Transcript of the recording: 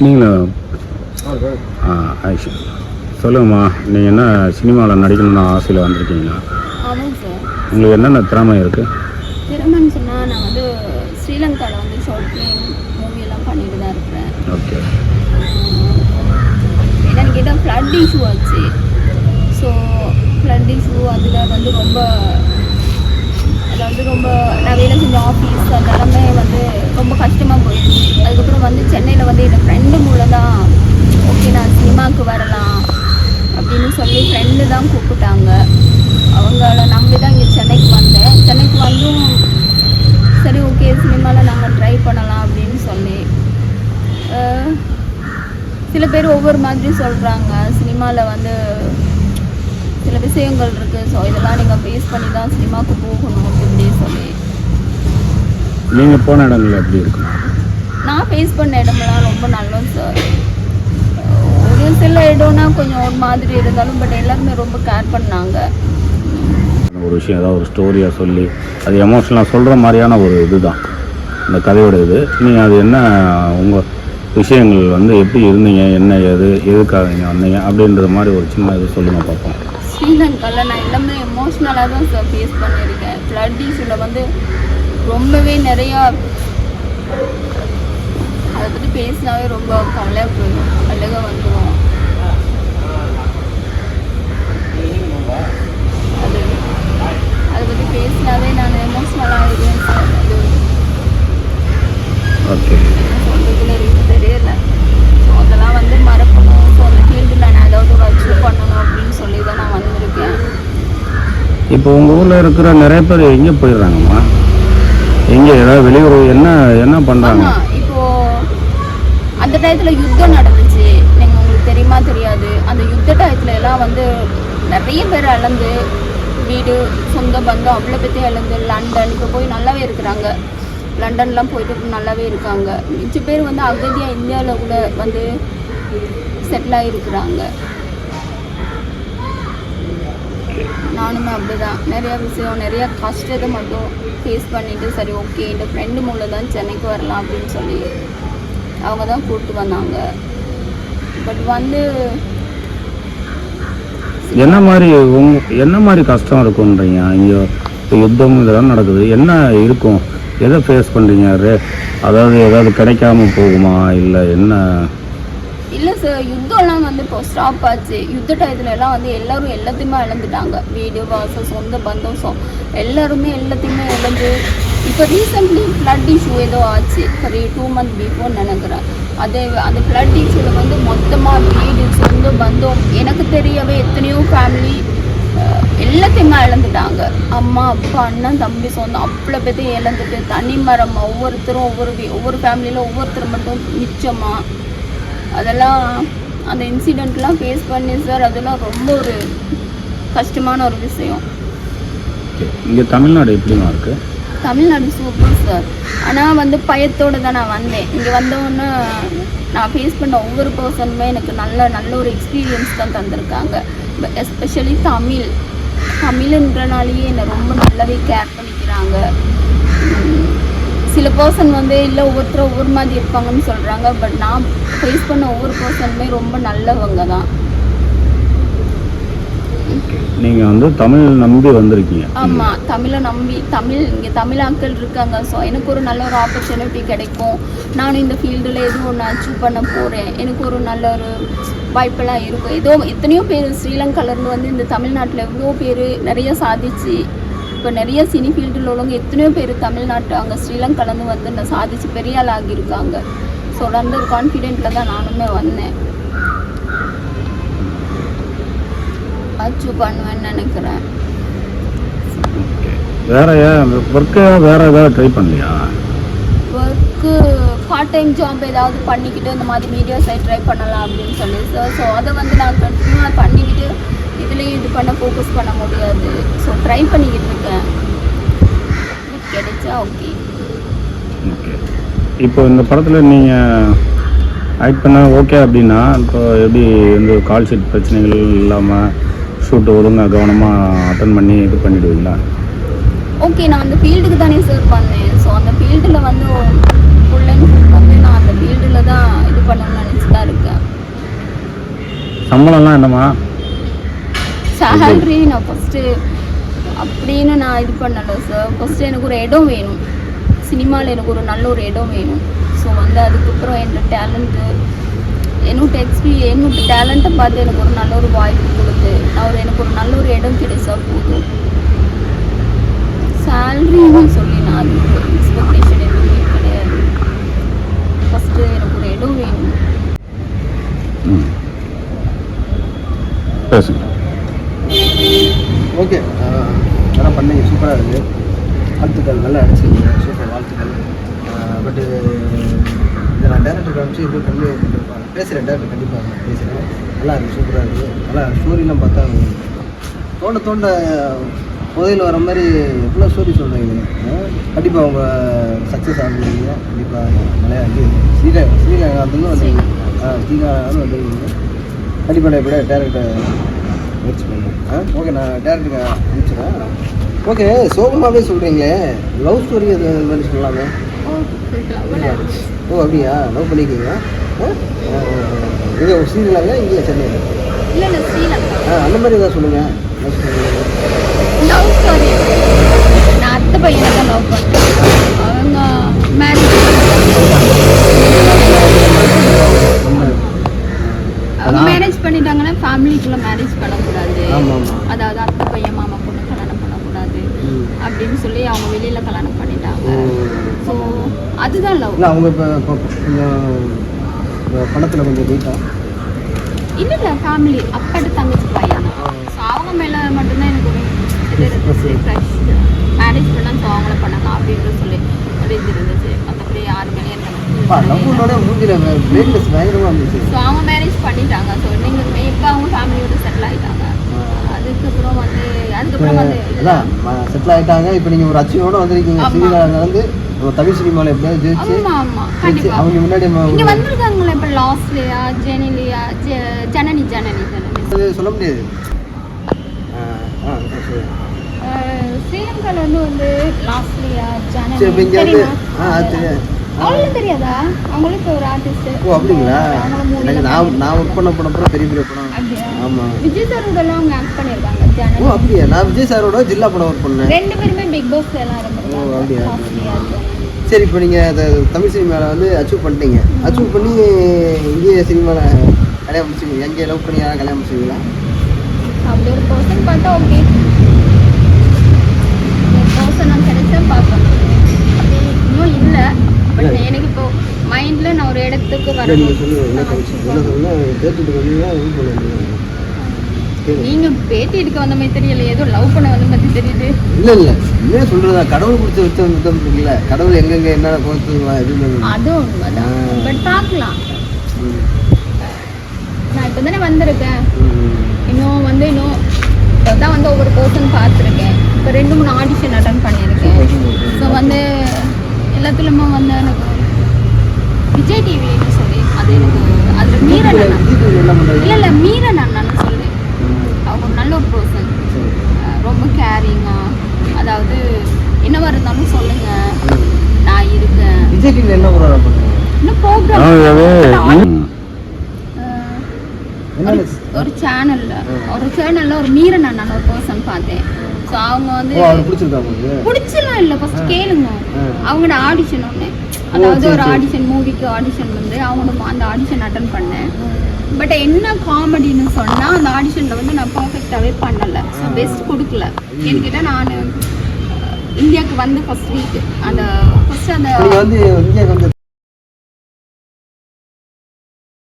நீங்களும் ஆயிஷா சொல்லுங்கம்மா, நீங்கள் என்ன சினிமாவில் நடிக்கணும்னு ஆசையில் வந்திருக்கீங்களா? ஆமாங்க சார். உங்களுக்கு என்னென்ன திறமை இருக்குது? திறமைன்னு சொன்னால் நான் வந்து ஸ்ரீலங்காவில் வந்து ஷார்ட் ஃபிலிம் மூவியெல்லாம் பண்ணிட்டு தான் இருக்கிறேன். ஓகே. என்னென்னு கேட்டால் ஃப்ளட் இஷ்யூ ஆச்சு. ஸோ ஃப்ளட் இஷ்யூ அதில் வந்து ரொம்ப நான் வேலை செஞ்ச ஆஃபீஸ் அதெல்லாமே வந்து ரொம்ப கஷ்டமாக போயிடுச்சு. அதுக்கப்புறம் வந்து சென்னையில் வந்து என் ஃப்ரெண்டு மூலம் தான் ஓகே நான் சினிமாவுக்கு வரலாம் அப்படின்னு சொல்லி ஃப்ரெண்டு தான் கூப்பிட்டாங்க. அவங்கள நம்பி தான் இங்கே சென்னைக்கு வந்தேன். சென்னைக்கு வந்தும் சரி ஓகே சினிமாவில் நாங்கள் ட்ரை பண்ணலாம் அப்படின்னு சொல்லி சில பேர் ஒவ்வொரு மாதிரி சொல்கிறாங்க. சினிமாவில் வந்து சில விஷயங்கள் இருக்குது. ஸோ இதெல்லாம் நீங்கள் ஃபேஸ் பண்ணி தான் சினிமாவுக்கு போகணும் அப்படின்னு சொல்லி. நீங்கள் போன இடங்கள் எப்படி இருக்கும்? நான் ஃபேஸ் பண்ண இடமெல்லாம் ரொம்ப நல்லது சார். ஒரு சில இடம்னா கொஞ்சம் ஒரு மாதிரி இருந்தாலும் பட் எல்லாருமே ரொம்ப கேர் பண்ணாங்க. ஒரு விஷயம் ஏதாவது ஒரு ஸ்டோரியாக சொல்லி அது எமோஷனலாக சொல்கிற மாதிரியான ஒரு இதுதான் இந்த கதையோட இது. நீங்கள் அது என்ன உங்கள் விஷயங்கள் வந்து எப்படி இருந்தீங்க, என்ன எதுக்காக நீங்கள் வந்தீங்க அப்படின்ற மாதிரி ஒரு சின்ன இது சொல்லுங்கள் பார்ப்போம். ஸ்ரீலங்காவில் நான் எல்லாமே எமோஷ்னலாக தான் சார் ஃபேஸ் பண்ணியிருக்கேன். ஃப்ளட் இஷ்யூவில் வந்து ரொம்பவே நிறையா அதை பற்றி பேசினாவே ரொம்ப கவலையாக போயிடும், அழகாக வந்துடும். அதை பற்றி பேசினாவே நான் எமோஷ்னலாக இருக்கேன் சார். அது ஓகே சொல்கிறதுல எனக்கு தெரியல. ஸோ அதெல்லாம் வந்து மறக்கணும். ஸோ அந்த ஃபீல்டில் நான் ஏதாவது ஒரு அச்சீவ் பண்ணணும் அப்படின்னு சொல்லி தான் நான் வந்திருக்கேன். இப்போ உங்கள் ஊரில் இருக்கிற நிறைய பேர் எங்கே போயிடுறாங்கம்மா? எங்கே ஏதாவது வெளியூர் என்ன பண்ணுறாங்க? இப்போது அந்த டயத்தில் யுத்தம் நடந்துச்சு. நீங்கள் உங்களுக்கு தெரியுமா தெரியாது. அந்த யுத்த டயத்தில் எல்லாம் வந்து நிறைய பேர் இழந்து வீடு சொந்த பந்தம் அவ்வளோ பற்றி இழந்து லண்டன் இப்போ போய் நல்லாவே இருக்கிறாங்க. லண்டன்லாம் போயிட்டு நல்லாவே இருக்காங்க. மிச்ச பேர் வந்து அகதியாக இந்தியாவில் கூட வந்து செட்டில் ஆகிருக்கிறாங்க. நானுமே அப்படி தான் நிறையா விஷயம் நிறையா கஷ்டத்தை மட்டும் ஃபேஸ் பண்ணிவிட்டு சரி ஓகே இந்த ஃப்ரெண்டு மூலம் தான் சென்னைக்கு வரலாம் அப்படின்னு சொல்லி அவங்க தான் கூப்பிட்டு வந்தாங்க. பட் வந்து என்ன மாதிரி கஷ்டம் இருக்குன்றீங்க? இங்கே யுத்தம் இதெல்லாம் நடக்குது, என்ன இருக்கும், எதை ஃபேஸ் பண்ணுறீங்க? அதாவது ஏதாவது கிடைக்காம போகுமா இல்லை என்ன? இல்லை சார், யுத்தம்லாம் வந்து இப்போ ஸ்டாப் ஆச்சு. யுத்த டயத்துல எல்லாம் வந்து எல்லோரும் எல்லாத்தையுமே இழந்துட்டாங்க. வீடு வாசல் சொந்த பந்தம் எல்லாருமே எல்லாத்தையுமே இழந்து இப்போ ரீசெண்ட்லி ஃப்ளட் இஷ்யூ ஏதோ ஆச்சு ஒரு 2 months பிஃபோர் நினைக்கிறேன். அந்த ஃப்ளட் இஷ்யூவில் வந்து மொத்தமாக வீடு சொந்த பந்தம் எனக்கு தெரியவே எத்தனையோ ஃபேமிலி எல்லாத்தையுமே இழந்துட்டாங்க. அம்மா அப்பா அண்ணன் தம்பி சொந்தம் அவ்வளோ பேர்த்தையும் இழந்துட்டு தனி மரம் ஒவ்வொருத்தரும் ஒவ்வொரு ஃபேமிலியில் ஒவ்வொருத்தர் மட்டும் மிச்சமாக அதெல்லாம் அந்த இன்சிடெண்ட்லாம் ஃபேஸ் பண்ணி சார். அதெல்லாம் ரொம்ப ஒரு கஷ்டமான ஒரு விஷயம். இங்கே தமிழ்நாடு எப்படிமா இருக்குது? Tamil Nadu super sir. ஆனால் வந்து பயத்தோடு தான் நான் வந்தேன். இங்கே வந்தோன்னே நான் ஃபேஸ் பண்ண ஒவ்வொரு பர்சனுமே எனக்கு நல்ல ஒரு எக்ஸ்பீரியன்ஸ் தான் தந்திருக்காங்க. எஸ்பெஷலி தமிழ்ன்றனாலேயே என்னை ரொம்ப நல்லாவே கேர் பண்ணிக்கிறாங்க. சில பர்சன் வந்து இல்லை ஒவ்வொருத்தரும் ஒவ்வொரு மாதிரி இருப்பாங்கன்னு சொல்கிறாங்க. பட் நான் ஃபேஸ் பண்ண ஒவ்வொரு பர்சனுமே ரொம்ப நல்லவங்க தான். நீங்கள் வந்து தமிழ் நம்பி வந்திருக்கீங்க? ஆமாம், தமிழை நம்பி இங்கே தமிழாக்கள் இருக்காங்க. ஸோ எனக்கு ஒரு நல்ல ஒரு ஆப்பர்ச்சுனிட்டி கிடைக்கும். நானும் இந்த ஃபீல்டில் எதுவும் ஒன்று அச்சீவ் பண்ண போகிறேன். எனக்கு ஒரு நல்ல ஒரு வாய்ப்பெல்லாம் இருக்கும். எத்தனையோ பேர் ஸ்ரீலங்காலேருந்து வந்து இந்த தமிழ்நாட்டில் எவ்வளோ பேர் நிறைய சாதிச்சு இப்போ நிறைய சினி ஃபீல்டில் உள்ளவங்க எத்தனையோ பேர் தமிழ்நாட்டு அங்கே ஸ்ரீலங்காலேருந்து வந்து சாதிச்சு பெரிய ஆள் ஆகியிருக்காங்க. ஸோ அந்த ஒரு கான்ஃபிடென்ட்டில் தான் நானுமே வந்தேன். அச்சீவ் பண்ணுவேன்னு நினைக்கிறேன். வேற ஏதாவது ட்ரை பண்ணலையா? ஒர்க்கு பார்ட் டைம் ஜாப் ஏதாவது பண்ணிக்கிட்டு இந்த மாதிரி மீடியா சைட் ட்ரை பண்ணலாம் அப்படின்னு சொல்லி சார். ஸோ அதை வந்து நான் கண்டினியூவாக பண்ணிக்கிட்டு இதுலேயும் இது பண்ண ஃபோக்கஸ் பண்ண முடியாது. ஸோ ட்ரை பண்ணிக்கிட்டு இருக்கேன். கிடைச்சா ஓகே. இப்போ இந்த படத்தில் நீங்கள் ஆக்ட் பண்ண ஓகே அப்படின்னா இப்போ எப்படி வந்து கால் ஷீட் பிரச்சனைகள் இல்லாமல் ஷூட்டு ஒழுங்காக கவனமாக அட்டன் பண்ணி இது பண்ணிவிடுவீங்களா? ஓகே, நான் அந்த ஃபீல்டுக்கு தானே சார் பண்ணேன். ஸோ அந்த ஃபீல்டில் வந்து ஃபுல் அண்ட் ஃபுல் வந்து நான் அந்த ஃபீல்டில் தான் இது பண்ணணும்னு சம்பளம்லாம் என்னம்மா? சேலரி நான் ஃபஸ்ட்டு அப்படின்னு நான் இது பண்ணலை சார். ஃபஸ்ட்டு எனக்கு ஒரு இடம் வேணும், சினிமாவில் எனக்கு ஒரு நல்ல ஒரு இடம் வேணும். ஸோ வந்து அதுக்கப்புறம் என்னோட டேலண்ட்டு என்னோட டேலண்ட்டை பார்த்து எனக்கு ஒரு நல்ல ஒரு வாய்ப்பு கொடுத்து எனக்கு ஒரு நல்ல ஒரு இடம் கிடைச்சா போதும். சேலரின்னு சொல்லி நான் அது ஒரு எக்ஸ்பெக்டேஷன் எதுவுமே கிடையாது. ஃபஸ்ட்டு எனக்கு ஒரு இடம் வேணும். பேசுங்க. ஓகே, நல்லா பண்ணீங்க, சூப்பராக இருக்குது. வாழ்த்துக்கள், நல்லா அடிச்சிருக்கீங்க, சூப்பர், வாழ்த்துக்கள். பட்டு இதை நான் டேரக்டர் காமிச்சு இது கம்மி பேசுகிறேன், டேரக்டர் கண்டிப்பாக பேசுகிறேன். நல்லா இருக்குது, சூப்பராக இருக்குது. நல்லா ஸ்டோரிலாம் பார்த்தா தோண்ட புதையில் வர மாதிரி எவ்வளோ ஸ்டோரி சொல்கிறீங்க. கண்டிப்பாக அவங்க சக்ஸஸ் ஆகுறீங்க. கண்டிப்பாக மலையாளி ஸ்ரீலங்காத்துலேருந்து வந்துருக்கீங்க. ஸ்ரீலங்காவில் வந்துருக்கீங்க. கண்டிப்பாக நான் எப்படியா டேரக்டர் முயற்சி பண்ணுறேன். ஓகே, நான் டேரக்டருக்கு அனுப்பிச்சிடுறேன். ஓகே, சோகமாகவே சொல்கிறீங்களே, லவ் ஸ்டோரி அது மாதிரி சொல்லலாமே. ஓ அப்படியா, லவ் பண்ணியிருக்கீங்களா? இது ஸ்ரீலங்கா இங்கே சென்னையில்? இல்லை ஸ்ரீலங்கா. அந்த மாதிரி ஏதாவது சொல்லுங்கள். லவ் ஸ்டோரி நான் அத்தை பையனை தான் லவ் பண்ணேன். அவங்க மேரேஜ் பண்ணிட்டாங்கன்னா ஃபேமிலிக்குள்ளே மேரேஜ் பண்ணக்கூடாது. அதாவது அத்தை பையன் மாமா பொண்ணு கல்யாணம் பண்ணக்கூடாது அப்படின்னு சொல்லி அவங்க வெளியில் கல்யாணம் பண்ணிட்டாங்க. ஸோ அதுதான் லவ். அவங்க இப்போ பணத்தில் கொஞ்சம் போயிட்டா இல்லை ஃபேமிலி அப்பாட்ட தங்கச்சி பையன். ஸோ அவங்க மேலே மட்டும்தான் எனக்கு ஒரு இது இருந்துச்சு, ஃப்ரெஷ் மேரேஜ் பண்ணால் ஸோ அவங்கள பண்ணாங்க அப்படின்னு சொல்லி ஒரு இது இருந்துச்சு. மற்றபடி யாரு மேலேயும் ஸோ அவங்க மேரேஜ் பண்ணிட்டாங்க. ஸோ நீங்கள் இப்போ அவங்க ஃபேமிலியோட செட்டில் ஆகிட்டாங்க. அதுக்கப்புறம் வந்து செட்டில் ஆகிட்டாங்க. இப்போ நீங்கள் ஒரு அச்சீவோட வந்திருக்கீங்க. ஸ்ரீலங்கா வந்து தமிழ் சினிமாவில் எப்படியாவது ஜெயிச்சு அவங்க முன்னாடி இங்கே வந்திருக்காங்களே. இப்போ லாஸ்ட்லியா ஜெனிலியா ஜனனி சொல்ல முடியாது. ஸ்ரீலங்காவில் வந்து லாஸ்ட்லியா ஜனனி அவங்களுக்கு தெரியாதா? அவங்களுக்கு ஒரு ஆர்டிஸ்ட். ஓ அப்படிங்களா? எனக்கு நான் ஒர்க் பண்ண படம் பெரிய படம். ஆமாம், விஜய் சாரோட எல்லாம் அவங்க ஆக்ட் பண்ணியிருக்காங்க. ஓ அப்படியா? நான் விஜய் சாரோட ஜில்லா படம் ஒர்க் பண்ணேன். ரெண்டு பேருமே பிக் பாஸ்ல எல்லாம் இருந்திருக்காங்க. ஓ அப்படியா? சரி, இப்போ நீங்கள் அதை தமிழ் சினிமாவில் வந்து அச்சீவ் பண்ணிட்டீங்க. அச்சீவ் பண்ணி இந்திய சினிமாவில் கல்யாணம் முடிச்சுக்கீங்க. எங்கே லவ் பண்ணி யாரும் கல்யாணம் முடிச்சுங்களா? அப்படி ஒரு பர்சன் பார்த்தா ஓகே, பர்சன் நான் கிடைச்சா பார்ப்பேன். அப்படி இன்னும் இல்லை. பட் எனக்கு இப்போ மைண்டில் நான் ஒரு இடத்துக்கு வரேன். நீங்கள் பேட்டி எடுக்க வந்த மாதிரி தெரியல, ஏதோ லவ் பண்ண வந்த மாதிரி தெரியுது. இல்லை என்ன சொல்கிறதா, கடவுள் கொடுத்த வித்தம் இருக்குல்ல, கடவுள் எங்கெங்கே என்னென்ன கொடுத்துருவா எதுவுமே. அதுவும் உண்மைதான். பட் பார்க்கலாம். நான் இப்போ தானே வந்திருக்கேன். இன்னும் தான் வந்து ஒவ்வொரு பர்சன் பார்த்துருக்கேன். இப்போ 2-3 ஆடிஷன் அட்டன் பண்ணியிருக்கேன். ஸோ வந்து எல்லாத்துலேயுமே வந்து எனக்கு விஜய் டிவின்னு சொல்லி அது எனக்கு அதில் மீரன் இல்லை மீரன் அண்ணான்னு சொல்லி அவங்க நல்ல ஒரு பர்சன், ரொம்ப கேரிங்காக. அதாவது என்னவா இருந்தாலும் சொல்லுங்க, நான் இருக்கேன். விஜய் டிவியில் என்ன இன்னும் ப்ரோக்ராம் ஒரு சேனல்ல ஒரு மீரன் அண்ணான்னு ஒரு பர்சன் பார்த்தேன். ஸோ அவங்க வந்து பிடிச்சலாம் இல்லை, ஃபர்ஸ்ட் கேளுங்க. அவங்களோட ஆடிஷன் ஒன்று, அதாவது ஒரு ஆடிஷன் மூவிக்கு ஆடிஷன் வந்து அவங்களோட அந்த ஆடிஷன் அட்டன் பண்ணேன். பட் என்ன காமெடின்னு சொன்னால் அந்த ஆடிஷனில் வந்து நான் பர்ஃபெக்டாகவே பண்ணலை. ஸோ பெஸ்ட் கொடுக்கல. என்கிட்ட நான் இந்தியாவுக்கு வந்து ஃபர்ஸ்ட் வீக் அந்த